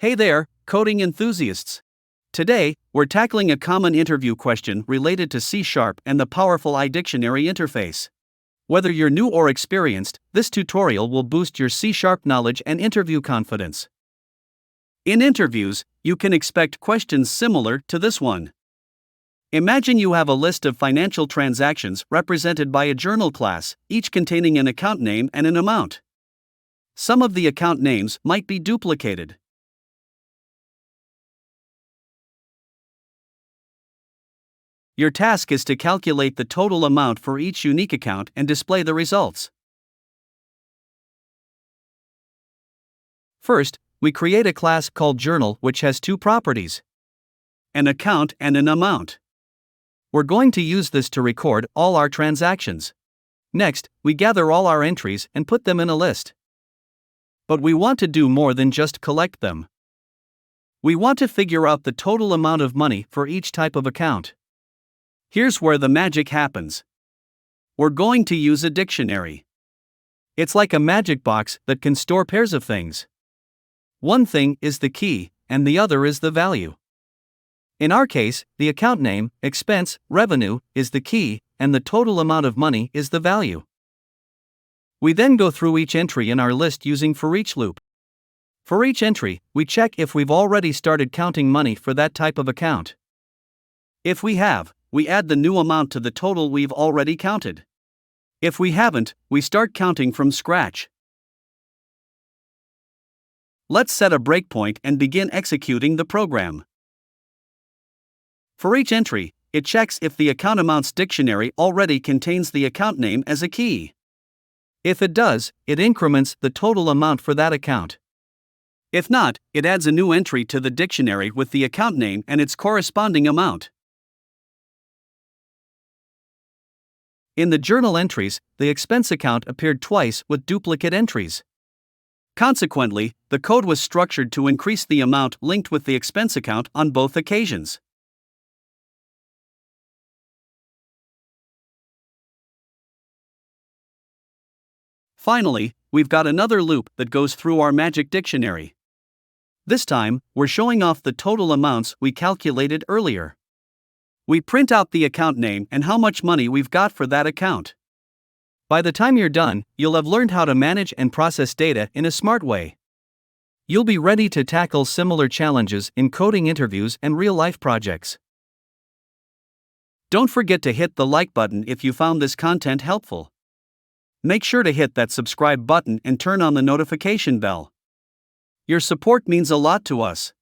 Hey there, coding enthusiasts! Today, we're tackling a common interview question related to C# and the powerful IDictionary interface. Whether you're new or experienced, this tutorial will boost your C# knowledge and interview confidence. In interviews, you can expect questions similar to this one. Imagine you have a list of financial transactions represented by a journal class, each containing an account name and an amount. Some of the account names might be duplicated. Your task is to calculate the total amount for each unique account and display the results. First, we create a class called Journal which has two properties: an account and an amount. We're going to use this to record all our transactions. Next, we gather all our entries and put them in a list. But we want to do more than just collect them. We want to figure out the total amount of money for each type of account. Here's where the magic happens. We're going to use a dictionary. It's like a magic box that can store pairs of things. One thing is the key, and the other is the value. In our case, the account name, expense, revenue, is the key, and the total amount of money is the value. We then go through each entry in our list using for each loop. For each entry, we check if we've already started counting money for that type of account. If we have, we add the new amount to the total we've already counted. If we haven't, we start counting from scratch. Let's set a breakpoint and begin executing the program. For each entry, it checks if the account amounts dictionary already contains the account name as a key. If it does, it increments the total amount for that account. If not, it adds a new entry to the dictionary with the account name and its corresponding amount. In the journal entries, the expense account appeared twice with duplicate entries. Consequently, the code was structured to increase the amount linked with the expense account on both occasions. Finally, we've got another loop that goes through our magic dictionary. This time, we're showing off the total amounts we calculated earlier. We print out the account name and how much money we've got for that account. By the time you're done, you'll have learned how to manage and process data in a smart way. You'll be ready to tackle similar challenges in coding interviews and real-life projects. Don't forget to hit the like button if you found this content helpful. Make sure to hit that subscribe button and turn on the notification bell. Your support means a lot to us.